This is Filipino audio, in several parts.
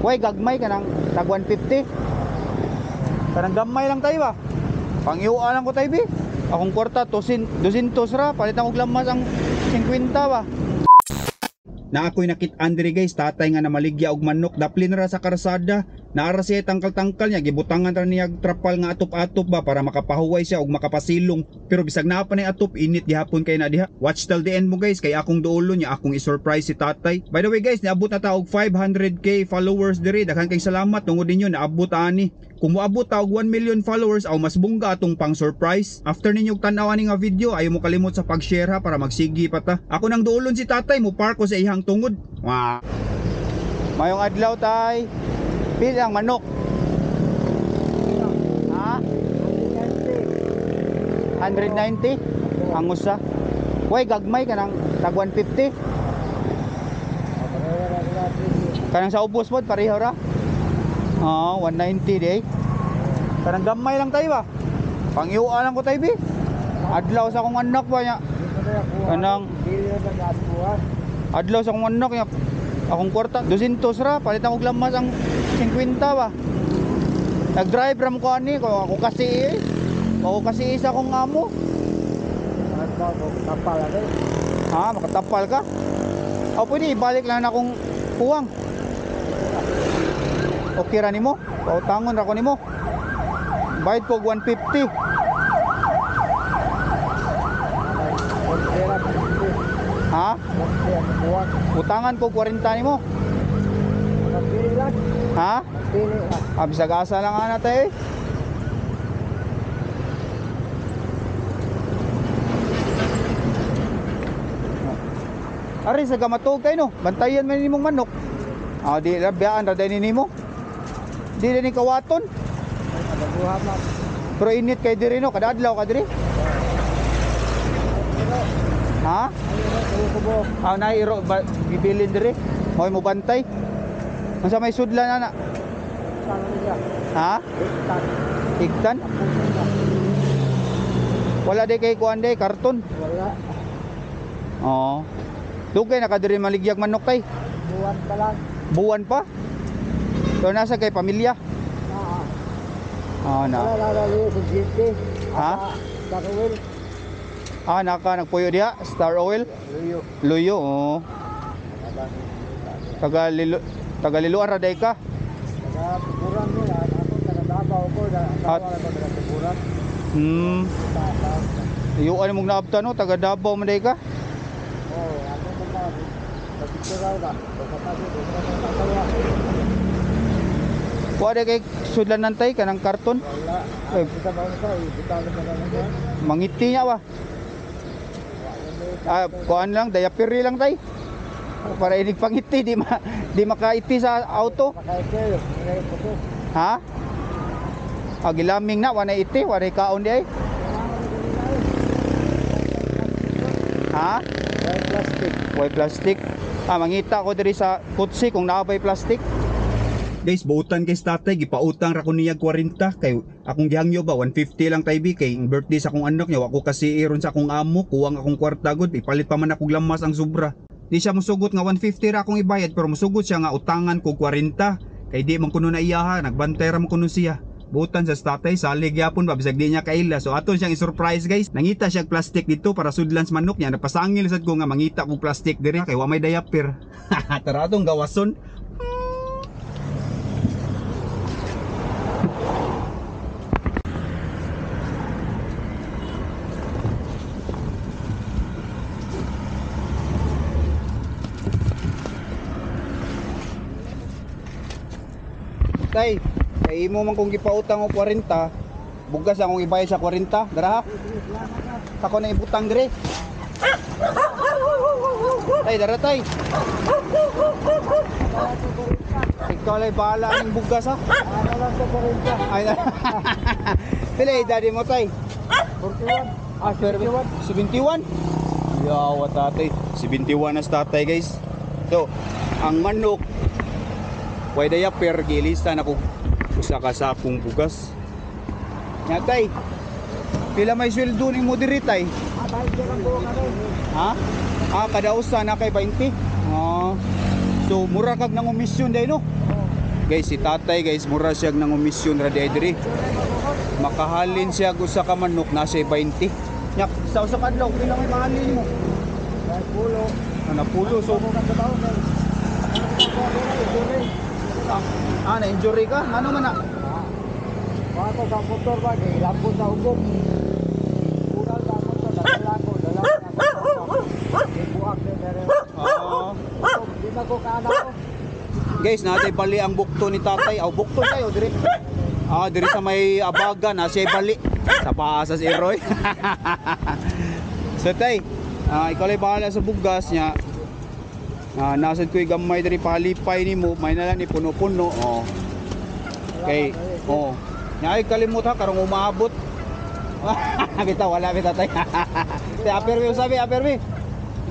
Way gagmay ka ng tag 150. Kanang gamay lang tayo ba? Pangiuan lang ko tayo bi. Akong kwarta 200 ra, palitan og lamas ang 50 ba. Na ako'y nakit-an diri guys, tatay nga na maligya og manok, daplin ra sa karsada. Naara siya tangkal-tangkal niya, gibutangan ra niya trapal nga atop-atop ba para makapahuway siya og makapasilong. Pero bisag naa pa ni atop, init gihapon kay na diha. Watch till the end mo guys, kay akong duolo niya, akong i-surprise si tatay. By the way guys, niabot na ta og 500k followers diri. Daghan kay salamat tungod ninyo naabot ani. Kung moabot ta og 1 million followers aw mas bungga atong pang surprise. After ninyo tan-aw ani nga video, ayo mo kalimot sa pag-share ha para magsigi pa ta. Ako nang duolon si tatay, mo park ko sa ihang tungod. Mayong adlaw tay. Pil ang manok. Ha? 190. Ang usa. Way gagmay ka ng tag 150. Kanang sa ubos mo pareho ra. 190 day. Kanang gamay lang tayo ba? Pangiuan lang ko tayo bi. Adlaw sa akong anak ba niya. Kanang adlaw sa akong anak niya. Akong kwarta 200 ra, palitan og lamas ang 50 ba. Nag-drive ram ko ani ko ako kasi isa akong amo. Makatapal ka. Ha, makatapal ka? O pwede ibalik lang na akong puwang. Okay ra nimo? Pautangon ra ko nimo. Bayad ko 150. Ha? Utangan ko 40 nimo. Ha? Bisag asa lang ana tay. Ari sa gamatog kay no, bantayan man nimong manok. Di labiyaan ra din nimo. Di ni kawaton. Pero init kay diri no, kada adlaw ka diri. Ha? Nairo bibilin diri. Moy mo bantay. Unsa may sudlan ana? Ha? Higtan? Wala di kay kuan day karton. Wala. Dugay na ka diri maligyag manok tay. Buwan pa lang. Buwan pa? So nasa kay pamilya? Na. Ha? Naka nagpuyo diha, Star Oil? Luyo, Taga-Liloan ra day ka? Taga-Tuburan nila, ako taga-Davao ko, taga-Tuburan. Liyuan mong naabta no, taga-Davao man day ka? Ako taga-Tuburan ka. Kuha day kay sudlan nantay ka ng karton? Wala, mangiti niya ba? Kuhaan lang, dayapiri lang tay. Para inig pangiti, di makaiti sa auto. Ha? Gilaming na, wanay iti, wanay kaon di ay. Ha? Way plastic. Mangita ko diri sa kutsi kung naabay plastic. Guys, buutan kay tatay, gipautang ra ko niya 40 kay akong gihangyo ba 150 lang tay bi kay birthday sa akong anak niya, ako kasi iron sa akong amo, kuwang akong kwarta gud, ipalit pa man akong lamas ang sobra. Di siya musugot nga 150 ra akong ibayad, pero musugot siya nga utangan ko 40 kay di man kuno na iyaha, nagbantay ra man kuno siya. Buutan sa tatay, salig yapon ba bisag di niya kaila. So aton siyang i-surprise guys. Nangita siya plastic dito para sudlan sa manok niya. Napasangil sad ko nga mangita kog plastic diri kay wa may diaper. Tara atong gawason. Tay, kay imo man kung gipautang og 40, bugas akong ibayad sa 40, dara ha. Ako na ibutang dire. Tay, dara tay. Ikaw lay bahala ning bugas ha. Ano lang sa 40. Ay. Pila edad mo tay? 41. 71. Yawa tatay, 71 na tatay guys. So, ang manok way daya per gilista na ko usa ka sakong bugas. Nya tay, pila may sweldo ning mo diri tay? Ha? Kada usa na kay 20. So mura kag nang omisyon day no. Guys, si tatay guys, mura siya nang umisyon ra di diri. Makahalin siya usa ka manok na siya 20. Nya sa usa ka adlaw pila may mahalin mo? Pulo. Pulo so na injury ka? Ano man na? Ako sa motor ba, kay lampo sa hugog. Ural sa motor, dala ko. Ibuak din dere. Di na ko kaana ko. Guys, natay bali ang bukto ni tatay. Aw bukto tayo diri. Diri sa may abaga na siya bali sa paasa si Roy. So tay, ikaw lang bahala sa bugas niya. Nasad ko'y gamay diri palipay nimo, may na lang ni puno-puno. Okay. Nya ay kalimut ha karong umaabot. Bitaw wala bitaw tay. Tay apermi sabi apermi.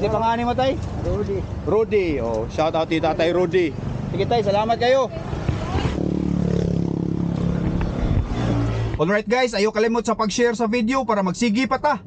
Si pangani mo tay? Rudy. Shout out ti tatay Rudy. Sige tay, salamat kayo. Alright guys, ayaw kalimot sa pag-share sa video para magsigi pa ta.